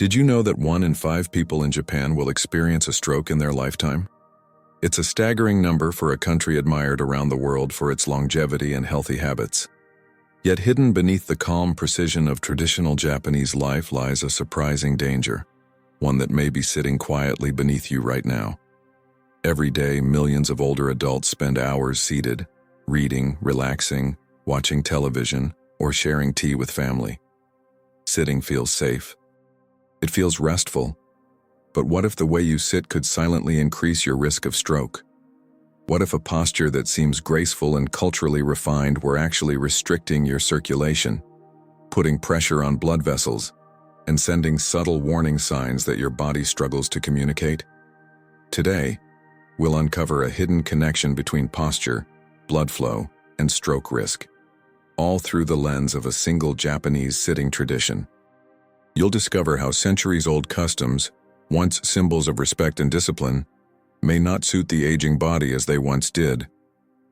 Did you know that 1 in 5 people in Japan will experience a stroke in their lifetime? It's a staggering number for a country admired around the world for its longevity and healthy habits. Yet hidden beneath the calm precision of traditional Japanese life lies a surprising danger, one that may be sitting quietly beneath you right now. Every day, millions of older adults spend hours seated, reading, relaxing, watching television, or sharing tea with family. Sitting feels safe. It feels restful. But what if the way you sit could silently increase your risk of stroke? What if a posture that seems graceful and culturally refined were actually restricting your circulation, putting pressure on blood vessels, and sending subtle warning signs that your body struggles to communicate? Today, we'll uncover a hidden connection between posture, blood flow, and stroke risk, all through the lens of a single Japanese sitting tradition. You'll discover how centuries-old customs, once symbols of respect and discipline, may not suit the aging body as they once did,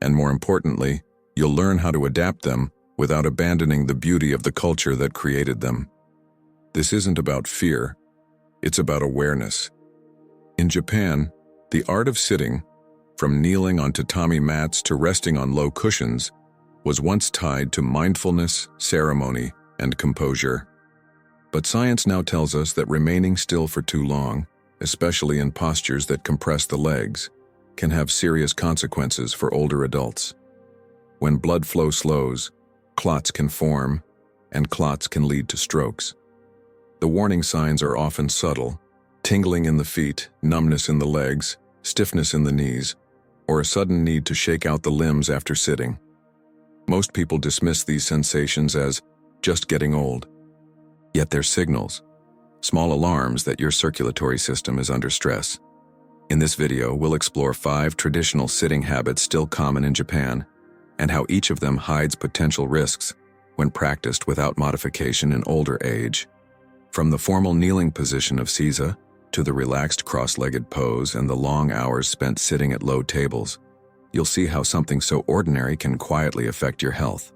and more importantly, you'll learn how to adapt them without abandoning the beauty of the culture that created them. This isn't about fear, it's about awareness. In Japan, the art of sitting, from kneeling on tatami mats to resting on low cushions, was once tied to mindfulness, ceremony, and composure. But science now tells us that remaining still for too long, especially in postures that compress the legs, can have serious consequences for older adults. When blood flow slows, clots can form, and clots can lead to strokes. The warning signs are often subtle: tingling in the feet, numbness in the legs, stiffness in the knees, or a sudden need to shake out the limbs after sitting. Most people dismiss these sensations as just getting old. Yet they're signals, small alarms that your circulatory system is under stress. In this video, we'll explore 5 traditional sitting habits still common in Japan, and how each of them hides potential risks when practiced without modification in older age. From the formal kneeling position of seiza, to the relaxed cross-legged pose and the long hours spent sitting at low tables, you'll see how something so ordinary can quietly affect your health.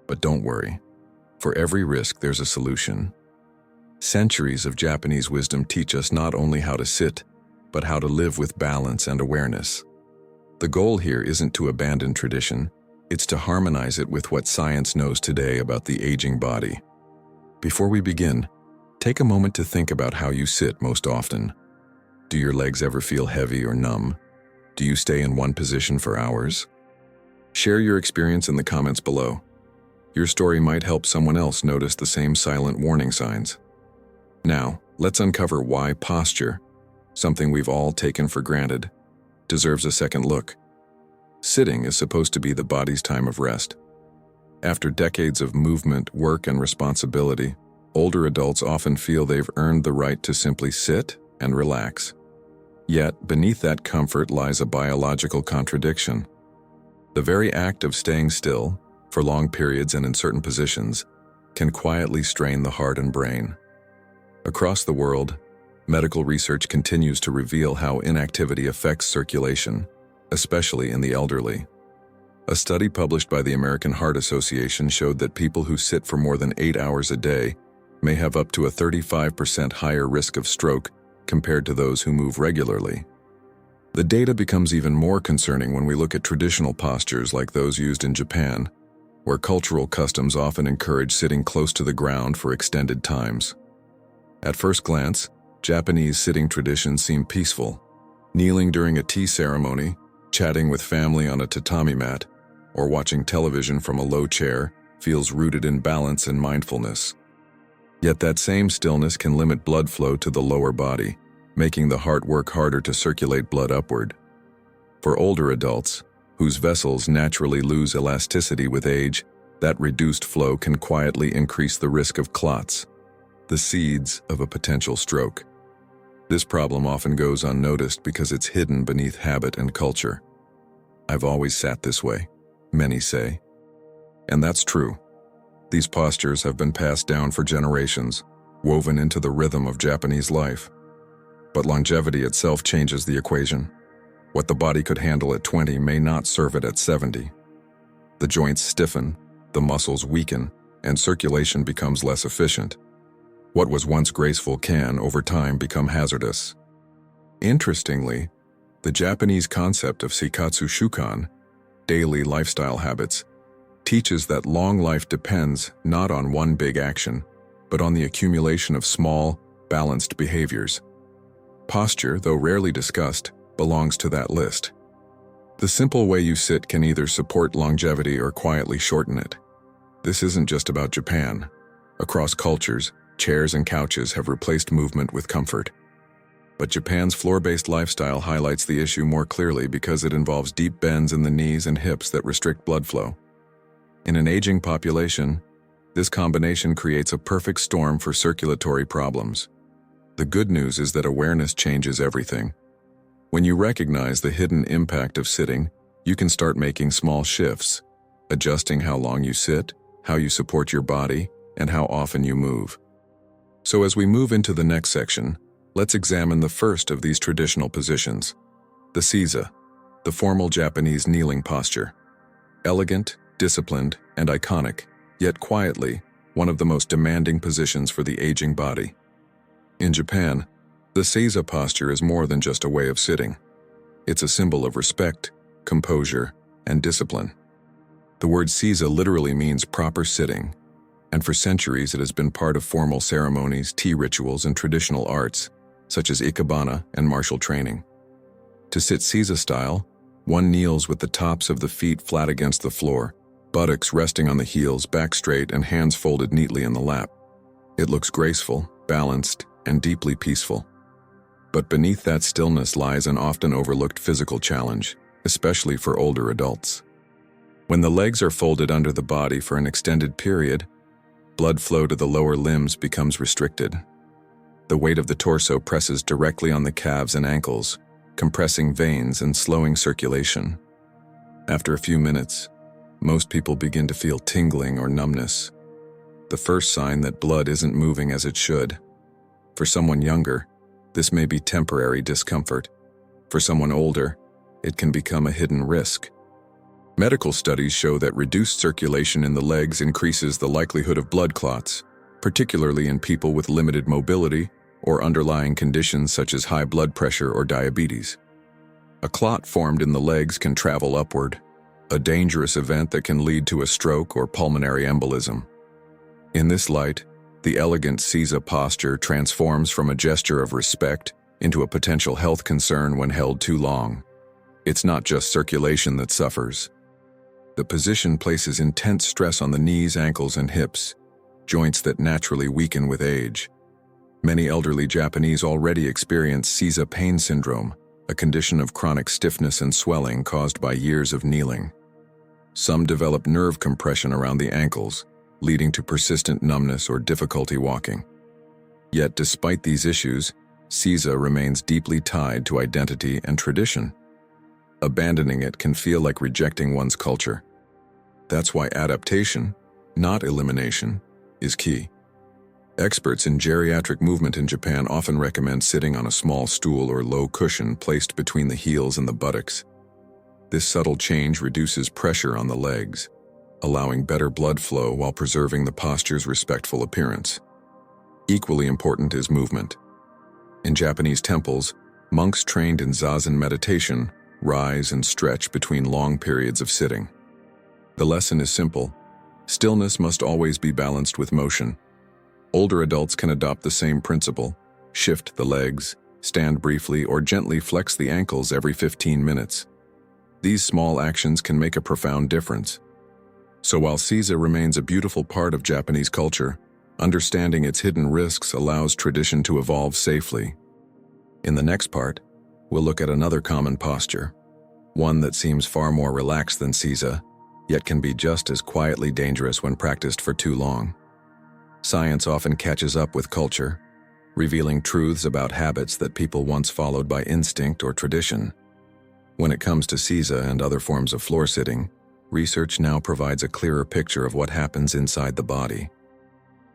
But don't worry. For every risk, there's a solution. Centuries of Japanese wisdom teach us not only how to sit, but how to live with balance and awareness. The goal here isn't to abandon tradition, it's to harmonize it with what science knows today about the aging body. Before we begin, take a moment to think about how you sit most often. Do your legs ever feel heavy or numb? Do you stay in one position for hours? Share your experience in the comments below. Your story might help someone else notice the same silent warning signs. Now, let's uncover why posture, something we've all taken for granted, deserves a second look. Sitting is supposed to be the body's time of rest. After decades of movement, work, and responsibility, older adults often feel they've earned the right to simply sit and relax. Yet, beneath that comfort lies a biological contradiction. The very act of staying still, for long periods and in certain positions, can quietly strain the heart and brain. Across the world, medical research continues to reveal how inactivity affects circulation, especially in the elderly. A study published by the American Heart Association showed that people who sit for more than 8 hours a day may have up to a 35% higher risk of stroke compared to those who move regularly. The data becomes even more concerning when we look at traditional postures like those used in Japan, where cultural customs often encourage sitting close to the ground for extended times. At first glance, Japanese sitting traditions seem peaceful. Kneeling during a tea ceremony, chatting with family on a tatami mat, or watching television from a low chair feels rooted in balance and mindfulness. Yet that same stillness can limit blood flow to the lower body, making the heart work harder to circulate blood upward. For older adults, whose vessels naturally lose elasticity with age, that reduced flow can quietly increase the risk of clots, the seeds of a potential stroke. This problem often goes unnoticed because it's hidden beneath habit and culture. "I've always sat this way," many say. And that's true. These postures have been passed down for generations, woven into the rhythm of Japanese life. But longevity itself changes the equation. What the body could handle at 20 may not serve it at 70. The joints stiffen, the muscles weaken, and circulation becomes less efficient. What was once graceful can, over time, become hazardous. Interestingly, the Japanese concept of seikatsu shukan, daily lifestyle habits, teaches that long life depends not on one big action, but on the accumulation of small, balanced behaviors. Posture, though rarely discussed, belongs to that list. The simple way you sit can either support longevity or quietly shorten it. This isn't just about Japan. Across cultures, chairs and couches have replaced movement with comfort. But Japan's floor-based lifestyle highlights the issue more clearly because it involves deep bends in the knees and hips that restrict blood flow. In an aging population, this combination creates a perfect storm for circulatory problems. The good news is that awareness changes everything. When you recognize the hidden impact of sitting, you can start making small shifts, adjusting how long you sit, how you support your body, and how often you move. So as we move into the next section, let's examine the first of these traditional positions, the seiza, the formal Japanese kneeling posture. Elegant, disciplined, and iconic, yet quietly, one of the most demanding positions for the aging body. In Japan, the seiza posture is more than just a way of sitting. It's a symbol of respect, composure, and discipline. The word seiza literally means proper sitting, and for centuries it has been part of formal ceremonies, tea rituals, and traditional arts, such as ikebana and martial training. To sit seiza style, one kneels with the tops of the feet flat against the floor, buttocks resting on the heels, back straight, and hands folded neatly in the lap. It looks graceful, balanced, and deeply peaceful. But beneath that stillness lies an often overlooked physical challenge, especially for older adults. When the legs are folded under the body for an extended period, blood flow to the lower limbs becomes restricted. The weight of the torso presses directly on the calves and ankles, compressing veins and slowing circulation. After a few minutes, most people begin to feel tingling or numbness, the first sign that blood isn't moving as it should. For someone younger, this may be temporary discomfort. For someone older, it can become a hidden risk. Medical studies show that reduced circulation in the legs increases the likelihood of blood clots, particularly in people with limited mobility or underlying conditions such as high blood pressure or diabetes. A clot formed in the legs can travel upward, a dangerous event that can lead to a stroke or pulmonary embolism. In this light, the elegant seiza posture transforms from a gesture of respect into a potential health concern when held too long. It's not just circulation that suffers. The position places intense stress on the knees, ankles, and hips, joints that naturally weaken with age. Many elderly Japanese already experience seiza pain syndrome, a condition of chronic stiffness and swelling caused by years of kneeling. Some develop nerve compression around the ankles, leading to persistent numbness or difficulty walking. Yet despite these issues, seiza remains deeply tied to identity and tradition. Abandoning it can feel like rejecting one's culture. That's why adaptation, not elimination, is key. Experts in geriatric movement in Japan often recommend sitting on a small stool or low cushion placed between the heels and the buttocks. This subtle change reduces pressure on the legs, allowing better blood flow while preserving the posture's respectful appearance. Equally important is movement. In Japanese temples, monks trained in zazen meditation rise and stretch between long periods of sitting. The lesson is simple: stillness must always be balanced with motion. Older adults can adopt the same principle: shift the legs, stand briefly, or gently flex the ankles every 15 minutes. These small actions can make a profound difference. So while seiza remains a beautiful part of Japanese culture, understanding its hidden risks allows tradition to evolve safely. In the next part, we'll look at another common posture, one that seems far more relaxed than seiza, yet can be just as quietly dangerous when practiced for too long. Science often catches up with culture, revealing truths about habits that people once followed by instinct or tradition. When it comes to seiza and other forms of floor sitting, research now provides a clearer picture of what happens inside the body.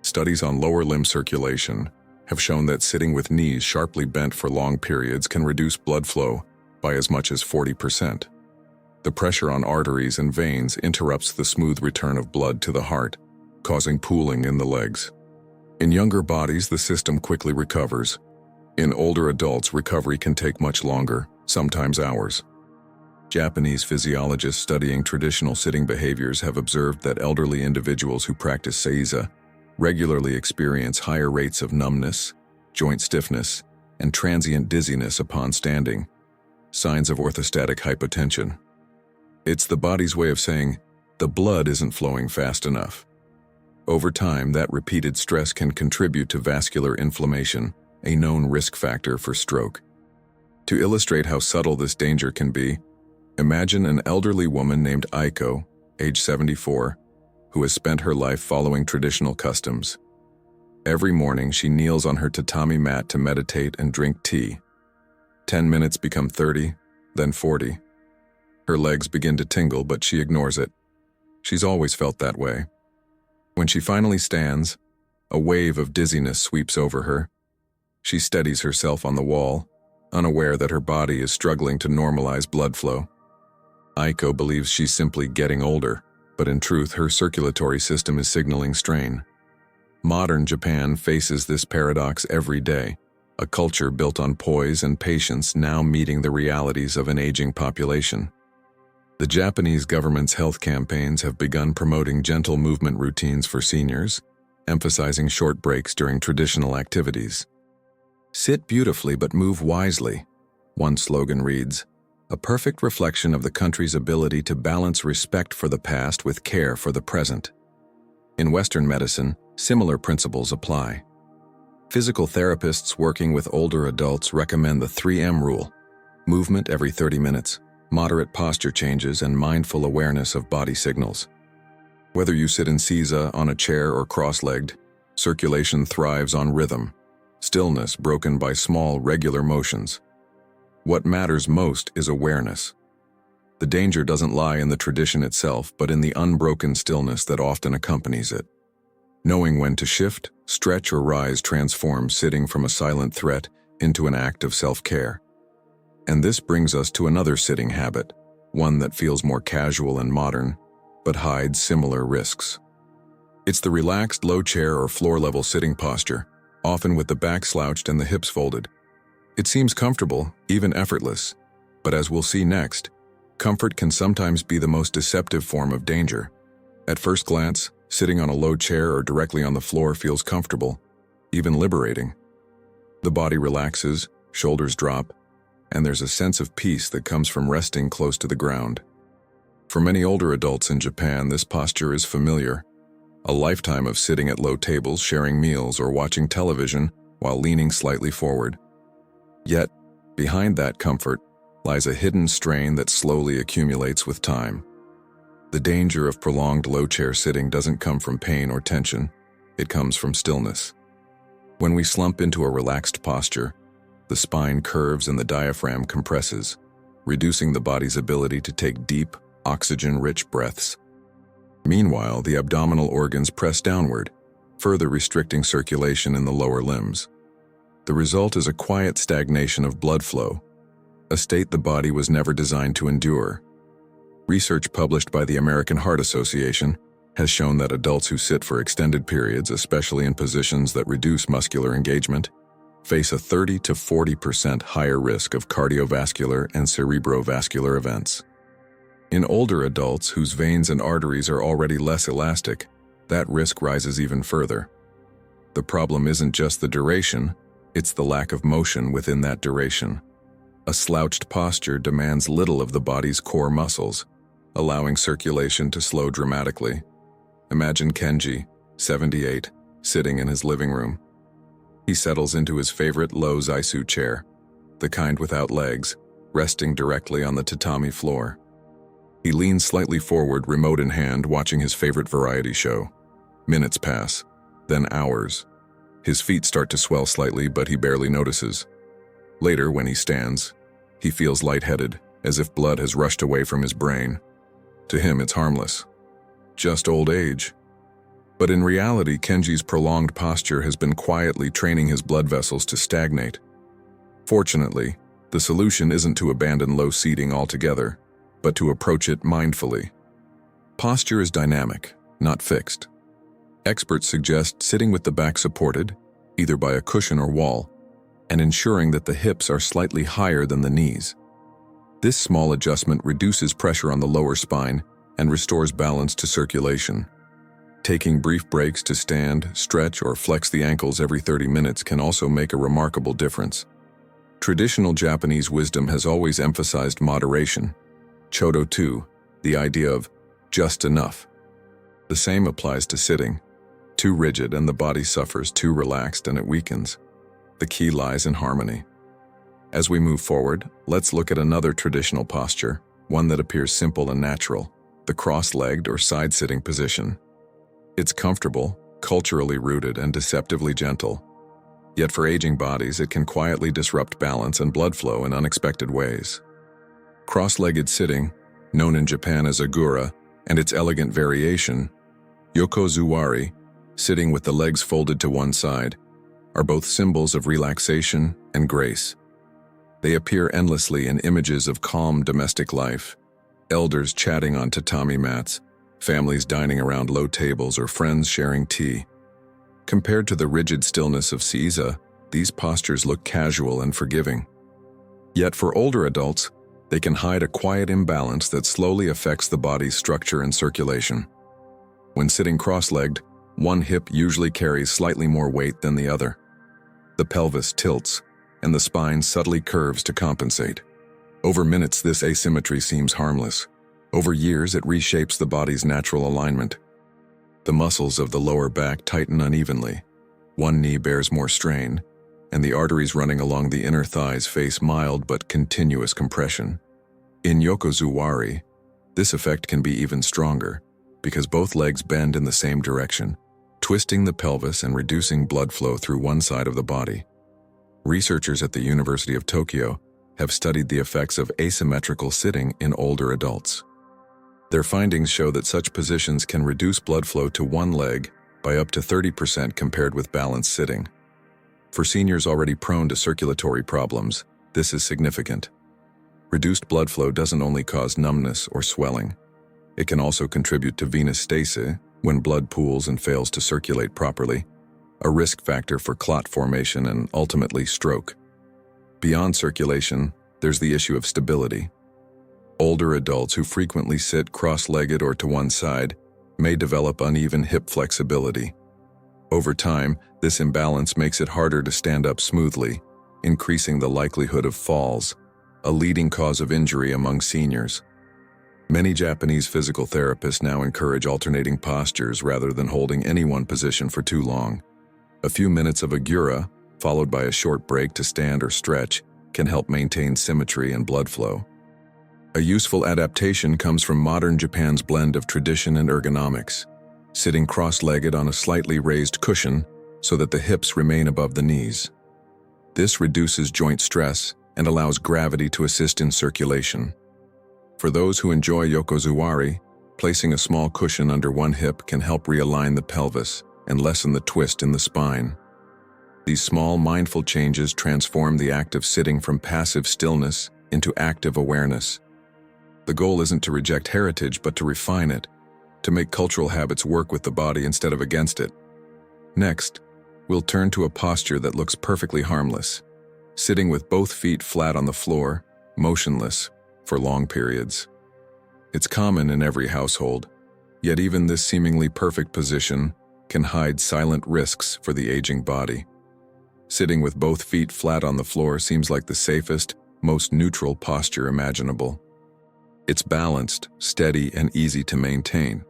Studies on lower limb circulation have shown that sitting with knees sharply bent for long periods can reduce blood flow by as much as 40%. The pressure on arteries and veins interrupts the smooth return of blood to the heart, causing pooling in the legs. In younger bodies, the system quickly recovers. In older adults, recovery can take much longer, sometimes hours. Japanese physiologists studying traditional sitting behaviors have observed that elderly individuals who practice seiza regularly experience higher rates of numbness, joint stiffness, and transient dizziness upon standing, signs of orthostatic hypotension. It's the body's way of saying, the blood isn't flowing fast enough. Over time, that repeated stress can contribute to vascular inflammation, a known risk factor for stroke. To illustrate how subtle this danger can be, imagine an elderly woman named Aiko, age 74, who has spent her life following traditional customs. Every morning, she kneels on her tatami mat to meditate and drink tea. 10 minutes become 30, then 40. Her legs begin to tingle, but she ignores it. She's always felt that way. When she finally stands, a wave of dizziness sweeps over her. She steadies herself on the wall, unaware that her body is struggling to normalize blood flow. Aiko believes she's simply getting older, but in truth, her circulatory system is signaling strain. Modern Japan faces this paradox every day, a culture built on poise and patience now meeting the realities of an aging population. The Japanese government's health campaigns have begun promoting gentle movement routines for seniors, emphasizing short breaks during traditional activities. "Sit beautifully but move wisely," one slogan reads, a perfect reflection of the country's ability to balance respect for the past with care for the present. In Western medicine, similar principles apply. Physical therapists working with older adults recommend the 3M rule: movement every 30 minutes, moderate posture changes, and mindful awareness of body signals. Whether you sit in seiza, on a chair, or cross-legged, circulation thrives on rhythm, stillness broken by small, regular motions. What matters most is awareness. The danger doesn't lie in the tradition itself, but in the unbroken stillness that often accompanies it. Knowing when to shift, stretch, or rise transforms sitting from a silent threat into an act of self-care. And this brings us to another sitting habit, one that feels more casual and modern, but hides similar risks. It's the relaxed low chair or floor-level sitting posture, often with the back slouched and the hips folded. It seems comfortable, even effortless, but as we'll see next, comfort can sometimes be the most deceptive form of danger. At first glance, sitting on a low chair or directly on the floor feels comfortable, even liberating. The body relaxes, shoulders drop, and there's a sense of peace that comes from resting close to the ground. For many older adults in Japan, this posture is familiar. A lifetime of sitting at low tables, sharing meals, or watching television while leaning slightly forward. Yet, behind that comfort lies a hidden strain that slowly accumulates with time. The danger of prolonged low chair sitting doesn't come from pain or tension, it comes from stillness. When we slump into a relaxed posture, the spine curves and the diaphragm compresses, reducing the body's ability to take deep, oxygen-rich breaths. Meanwhile, the abdominal organs press downward, further restricting circulation in the lower limbs. The result is a quiet stagnation of blood flow, a state the body was never designed to endure. Research published by the American Heart Association has shown that adults who sit for extended periods, especially in positions that reduce muscular engagement, face a 30 to 40% higher risk of cardiovascular and cerebrovascular events. In older adults whose veins and arteries are already less elastic, that risk rises even further. The problem isn't just the duration, it's the lack of motion within that duration. A slouched posture demands little of the body's core muscles, allowing circulation to slow dramatically. Imagine Kenji, 78, sitting in his living room. He settles into his favorite low zaisu chair, the kind without legs, resting directly on the tatami floor. He leans slightly forward, remote in hand, watching his favorite variety show. Minutes pass, then hours. His feet start to swell slightly, but he barely notices. Later, when he stands, he feels lightheaded, as if blood has rushed away from his brain. To him, it's harmless. Just old age. But in reality, Kenji's prolonged posture has been quietly training his blood vessels to stagnate. Fortunately, the solution isn't to abandon low seating altogether, but to approach it mindfully. Posture is dynamic, not fixed. Experts suggest sitting with the back supported, either by a cushion or wall, and ensuring that the hips are slightly higher than the knees. This small adjustment reduces pressure on the lower spine and restores balance to circulation. Taking brief breaks to stand, stretch, or flex the ankles every 30 minutes can also make a remarkable difference. Traditional Japanese wisdom has always emphasized moderation. Chodo too, the idea of just enough. The same applies to sitting. Too rigid and the body suffers, too relaxed and it weakens. The key lies in harmony. As we move forward, let's look at another traditional posture, one that appears simple and natural, the cross-legged or side-sitting position. It's comfortable, culturally rooted, and deceptively gentle. Yet for aging bodies, it can quietly disrupt balance and blood flow in unexpected ways. Cross-legged sitting, known in Japan as agura, and its elegant variation, yokozuwari, sitting with the legs folded to one side, are both symbols of relaxation and grace. They appear endlessly in images of calm domestic life, elders chatting on tatami mats, families dining around low tables, or friends sharing tea. Compared to the rigid stillness of seiza, these postures look casual and forgiving. Yet for older adults, they can hide a quiet imbalance that slowly affects the body's structure and circulation. When sitting cross-legged, one hip usually carries slightly more weight than the other. The pelvis tilts, and the spine subtly curves to compensate. Over minutes, this asymmetry seems harmless. Over years, it reshapes the body's natural alignment. The muscles of the lower back tighten unevenly. One knee bears more strain, and the arteries running along the inner thighs face mild but continuous compression. In yokozuwari, this effect can be even stronger, because both legs bend in the same direction, twisting the pelvis and reducing blood flow through one side of the body. Researchers at the University of Tokyo have studied the effects of asymmetrical sitting in older adults. Their findings show that such positions can reduce blood flow to one leg by up to 30% compared with balanced sitting. For seniors already prone to circulatory problems, this is significant. Reduced blood flow doesn't only cause numbness or swelling. It can also contribute to venous stasis when blood pools and fails to circulate properly, a risk factor for clot formation and ultimately stroke. Beyond circulation, there's the issue of stability. Older adults who frequently sit cross-legged or to one side may develop uneven hip flexibility. Over time, this imbalance makes it harder to stand up smoothly, increasing the likelihood of falls, a leading cause of injury among seniors. Many Japanese physical therapists now encourage alternating postures rather than holding any one position for too long. A few minutes of agura, followed by a short break to stand or stretch, can help maintain symmetry and blood flow. A useful adaptation comes from modern Japan's blend of tradition and ergonomics, sitting cross-legged on a slightly raised cushion so that the hips remain above the knees. This reduces joint stress and allows gravity to assist in circulation. For those who enjoy yokozuwari, placing a small cushion under one hip can help realign the pelvis and lessen the twist in the spine. These small, mindful changes transform the act of sitting from passive stillness into active awareness. The goal isn't to reject heritage, but to refine it, to make cultural habits work with the body instead of against it. Next, we'll turn to a posture that looks perfectly harmless, sitting with both feet flat on the floor, motionless, for long periods. It's common in every household, yet even this seemingly perfect position can hide silent risks for the aging body. Sitting with both feet flat on the floor seems like the safest, most neutral posture imaginable. It's balanced, steady, and easy to maintain.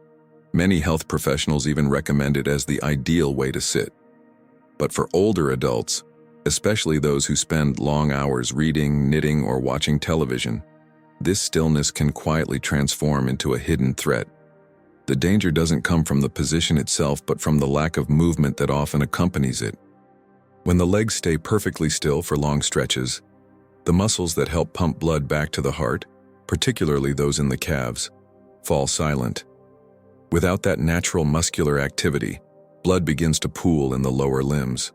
Many health professionals even recommend it as the ideal way to sit. But for older adults, especially those who spend long hours reading, knitting, or watching television, this stillness can quietly transform into a hidden threat. The danger doesn't come from the position itself, but from the lack of movement that often accompanies it. When the legs stay perfectly still for long stretches, the muscles that help pump blood back to the heart, particularly those in the calves, fall silent. Without that natural muscular activity, blood begins to pool in the lower limbs.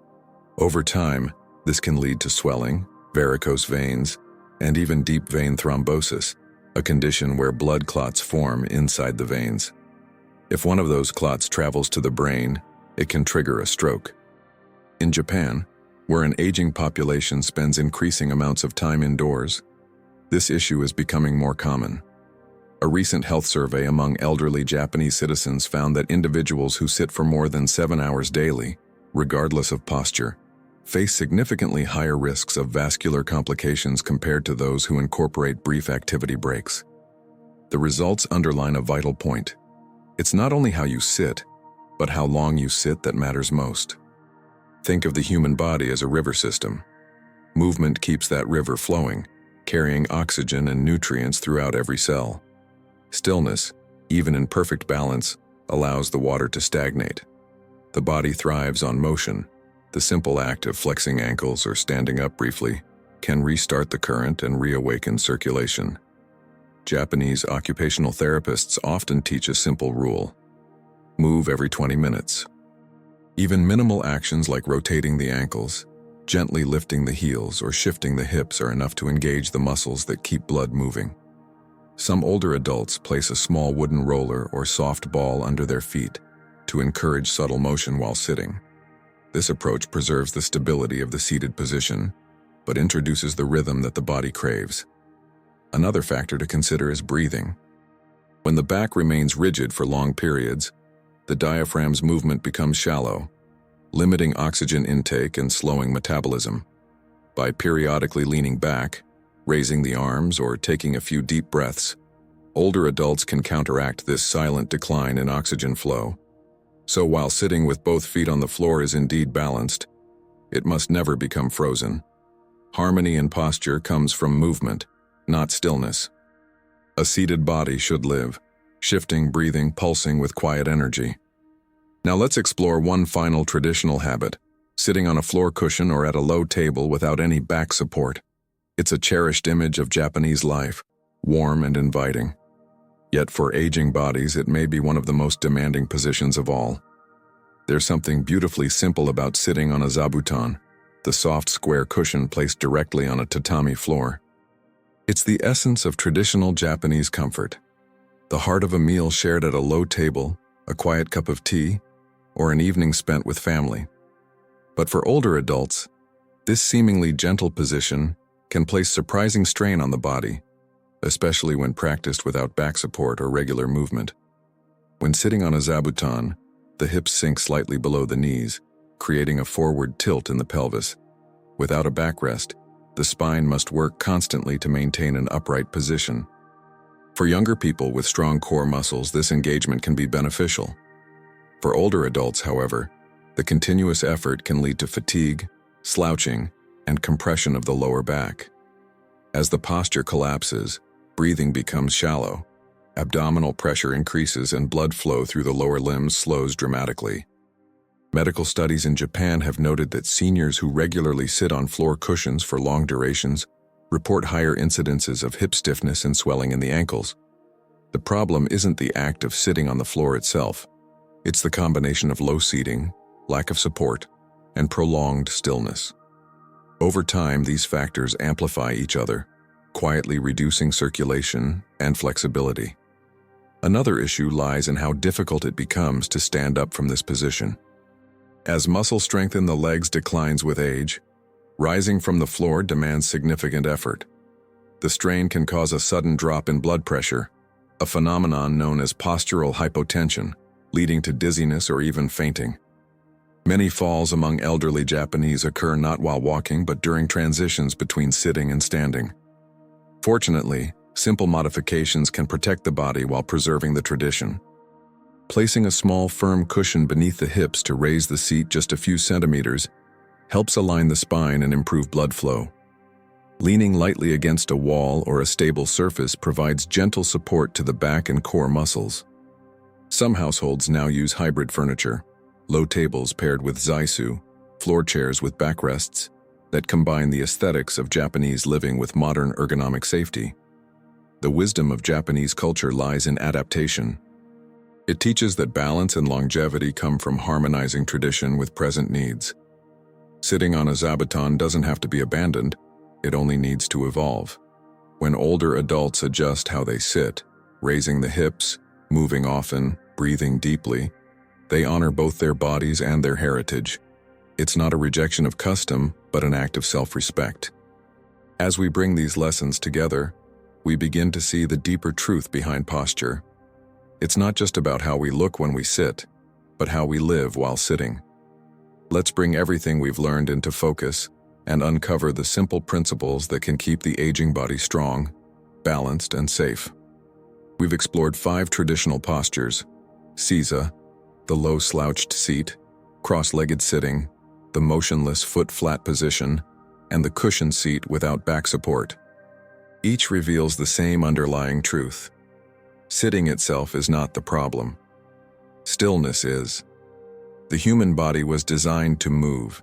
Over time, this can lead to swelling, varicose veins, and even deep vein thrombosis, a condition where blood clots form inside the veins. If one of those clots travels to the brain, it can trigger a stroke. In Japan, where an aging population spends increasing amounts of time indoors, this issue is becoming more common. A recent health survey among elderly Japanese citizens found that individuals who sit for more than 7 hours daily, regardless of posture, face significantly higher risks of vascular complications compared to those who incorporate brief activity breaks. The results underline a vital point. It's not only how you sit, but how long you sit that matters most. Think of the human body as a river system. Movement keeps that river flowing, carrying oxygen and nutrients throughout every cell. Stillness, even in perfect balance, allows the water to stagnate. The body thrives on motion. The simple act of flexing ankles or standing up briefly can restart the current and reawaken circulation. Japanese occupational therapists often teach a simple rule: move every 20 minutes. Even minimal actions like rotating the ankles, gently lifting the heels, or shifting the hips are enough to engage the muscles that keep blood moving. Some older adults place a small wooden roller or soft ball under their feet to encourage subtle motion while sitting. This approach preserves the stability of the seated position, but introduces the rhythm that the body craves. Another factor to consider is breathing. When the back remains rigid for long periods, the diaphragm's movement becomes shallow, limiting oxygen intake and slowing metabolism. By periodically leaning back, raising the arms, or taking a few deep breaths, older adults can counteract this silent decline in oxygen flow. So while sitting with both feet on the floor is indeed balanced, it must never become frozen. Harmony in posture comes from movement, not stillness. A seated body should live, shifting, breathing, pulsing with quiet energy. Now let's explore one final traditional habit: sitting on a floor cushion or at a low table without any back support. It's a cherished image of Japanese life, warm and inviting. Yet for aging bodies, it may be one of the most demanding positions of all. There's something beautifully simple about sitting on a zabuton, the soft square cushion placed directly on a tatami floor. It's the essence of traditional Japanese comfort, the heart of a meal shared at a low table, a quiet cup of tea, or an evening spent with family. But for older adults, this seemingly gentle position can place surprising strain on the body, especially when practiced without back support or regular movement. When sitting on a zabuton, the hips sink slightly below the knees, creating a forward tilt in the pelvis. Without a backrest, the spine must work constantly to maintain an upright position. For younger people with strong core muscles, this engagement can be beneficial. For older adults, however, the continuous effort can lead to fatigue, slouching, and compression of the lower back. As the posture collapses, breathing becomes shallow, abdominal pressure increases, and blood flow through the lower limbs slows dramatically. Medical studies in Japan have noted that seniors who regularly sit on floor cushions for long durations report higher incidences of hip stiffness and swelling in the ankles. The problem isn't the act of sitting on the floor itself. It's the combination of low seating, lack of support, and prolonged stillness. Over time, these factors amplify each other, quietly reducing circulation and flexibility. Another issue lies in how difficult it becomes to stand up from this position. As muscle strength in the legs declines with age, rising from the floor demands significant effort. The strain can cause a sudden drop in blood pressure, a phenomenon known as postural hypotension, leading to dizziness or even fainting. Many falls among elderly Japanese occur not while walking but during transitions between sitting and standing. Fortunately, simple modifications can protect the body while preserving the tradition. Placing a small, firm cushion beneath the hips to raise the seat just a few centimeters helps align the spine and improve blood flow. Leaning lightly against a wall or a stable surface provides gentle support to the back and core muscles. Some households now use hybrid furniture, low tables paired with zaisu, floor chairs with backrests, that combine the aesthetics of Japanese living with modern ergonomic safety. The wisdom of Japanese culture lies in adaptation. It teaches that balance and longevity come from harmonizing tradition with present needs. Sitting on a zabuton doesn't have to be abandoned, it only needs to evolve. When older adults adjust how they sit, raising the hips, moving often, breathing deeply, They honor both their bodies and their heritage. It's not a rejection of custom, but an act of self-respect. As we bring these lessons together, we begin to see the deeper truth behind posture. It's not just about how we look when we sit, but how we live while sitting. Let's bring everything we've learned into focus and uncover the simple principles that can keep the aging body strong, balanced, and safe. We've explored 5 traditional postures: seiza, the low slouched seat; cross-legged sitting, the motionless foot-flat position; and the cushioned seat without back support. Each reveals the same underlying truth. Sitting itself is not the problem. Stillness is. The human body was designed to move,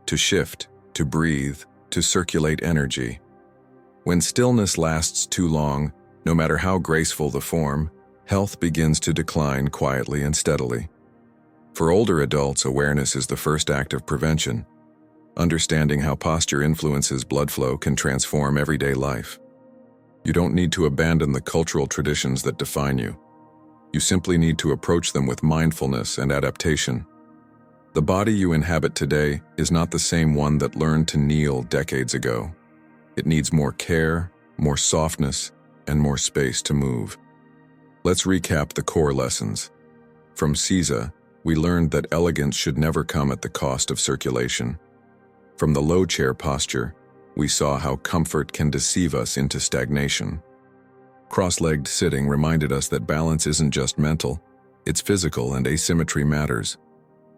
to shift, to breathe, to circulate energy. When stillness lasts too long, no matter how graceful the form, health begins to decline quietly and steadily. For older adults, awareness is the first act of prevention. Understanding how posture influences blood flow can transform everyday life. You don't need to abandon the cultural traditions that define you. You simply need to approach them with mindfulness and adaptation. The body you inhabit today is not the same one that learned to kneel decades ago. It needs more care, more softness, and more space to move. Let's recap the core lessons. From seiza, we learned that elegance should never come at the cost of circulation. From the low chair posture, we saw how comfort can deceive us into stagnation. Cross-legged sitting reminded us that balance isn't just mental, it's physical, and asymmetry matters.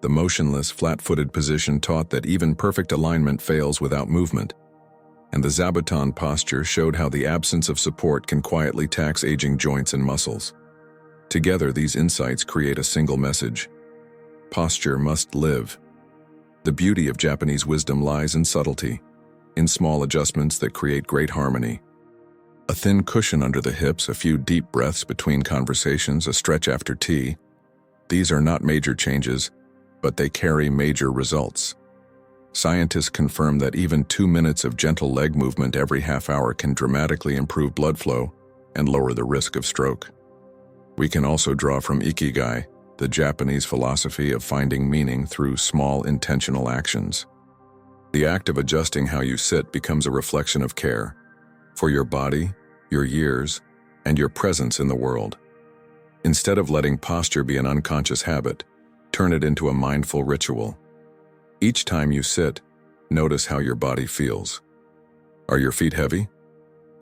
The motionless, flat-footed position taught that even perfect alignment fails without movement. And the zabuton posture showed how the absence of support can quietly tax aging joints and muscles. Together, these insights create a single message: posture must live. The beauty of Japanese wisdom lies in subtlety, in small adjustments that create great harmony. A thin cushion under the hips, a few deep breaths between conversations, a stretch after tea. These are not major changes, but they carry major results. Scientists confirm that even 2 minutes of gentle leg movement every half hour can dramatically improve blood flow and lower the risk of stroke. We can also draw from ikigai, the Japanese philosophy of finding meaning through small intentional actions. The act of adjusting how you sit becomes a reflection of care for your body, your years, and your presence in the world. Instead of letting posture be an unconscious habit, turn it into a mindful ritual. Each time you sit, notice how your body feels. Are your feet heavy?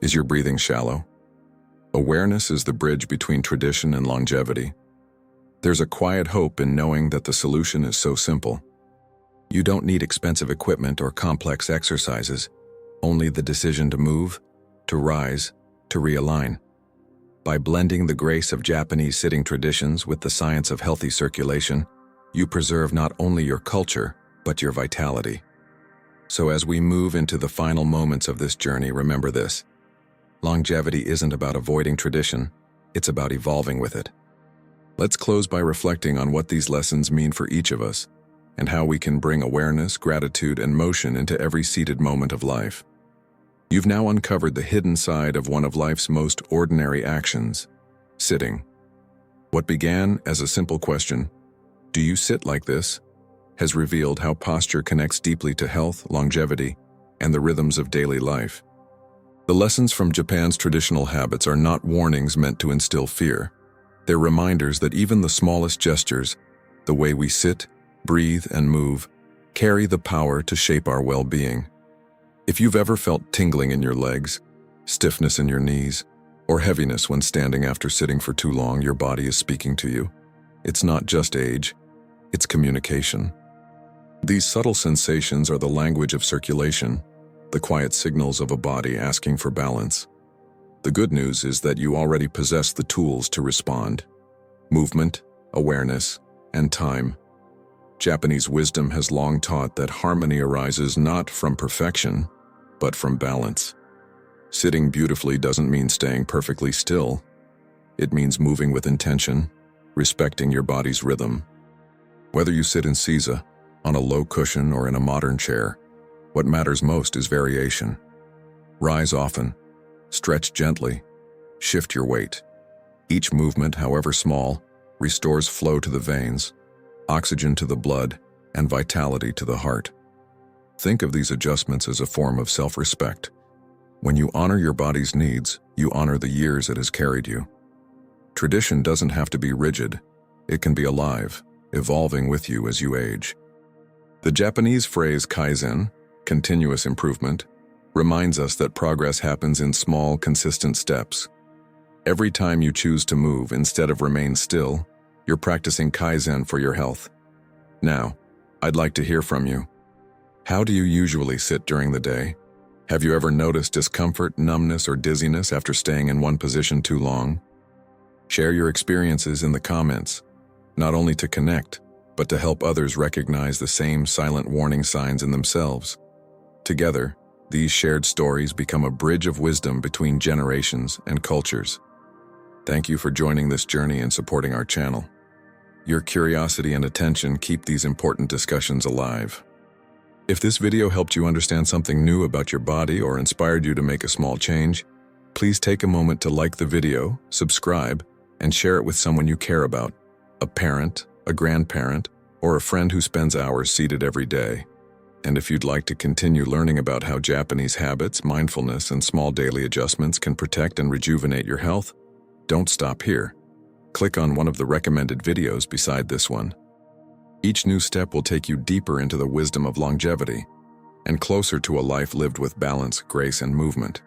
Is your breathing shallow? Awareness is the bridge between tradition and longevity. There's a quiet hope in knowing that the solution is so simple. You don't need expensive equipment or complex exercises, only the decision to move, to rise, to realign. By blending the grace of Japanese sitting traditions with the science of healthy circulation, you preserve not only your culture, but your vitality. So as we move into the final moments of this journey, remember this: longevity isn't about avoiding tradition, it's about evolving with it. Let's close by reflecting on what these lessons mean for each of us, and how we can bring awareness, gratitude, and motion into every seated moment of life. You've now uncovered the hidden side of one of life's most ordinary actions: sitting. What began as a simple question, "Do you sit like this?" has revealed how posture connects deeply to health, longevity, and the rhythms of daily life. The lessons from Japan's traditional habits are not warnings meant to instill fear. They're reminders that even the smallest gestures, the way we sit, breathe, and move, carry the power to shape our well-being. If you've ever felt tingling in your legs, stiffness in your knees, or heaviness when standing after sitting for too long, your body is speaking to you. It's not just age, it's communication. These subtle sensations are the language of circulation, the quiet signals of a body asking for balance. The good news is that you already possess the tools to respond: movement, awareness, and time. Japanese wisdom has long taught that harmony arises not from perfection, but from balance. Sitting beautifully doesn't mean staying perfectly still. It means moving with intention, respecting your body's rhythm. Whether you sit in seiza, on a low cushion, or in a modern chair, what matters most is variation. Rise often, stretch gently, shift your weight. Each movement, however small, restores flow to the veins, oxygen to the blood, and vitality to the heart. Think of these adjustments as a form of self-respect. When you honor your body's needs, you honor the years it has carried you. Tradition doesn't have to be rigid. It can be alive, evolving with you as you age. The Japanese phrase kaizen, continuous improvement, reminds us that progress happens in small, consistent steps. Every time you choose to move instead of remain still, you're practicing kaizen for your health. Now, I'd like to hear from you. How do you usually sit during the day? Have you ever noticed discomfort, numbness, or dizziness after staying in one position too long? Share your experiences in the comments, not only to connect, but to help others recognize the same silent warning signs in themselves. Together, these shared stories become a bridge of wisdom between generations and cultures. Thank you for joining this journey and supporting our channel. Your curiosity and attention keep these important discussions alive. If this video helped you understand something new about your body or inspired you to make a small change, please take a moment to like the video, subscribe, and share it with someone you care about, a parent, a grandparent, or a friend who spends hours seated every day. And if you'd like to continue learning about how Japanese habits, mindfulness, and small daily adjustments can protect and rejuvenate your health, don't stop here. Click on one of the recommended videos beside this one. Each new step will take you deeper into the wisdom of longevity and closer to a life lived with balance, grace, and movement.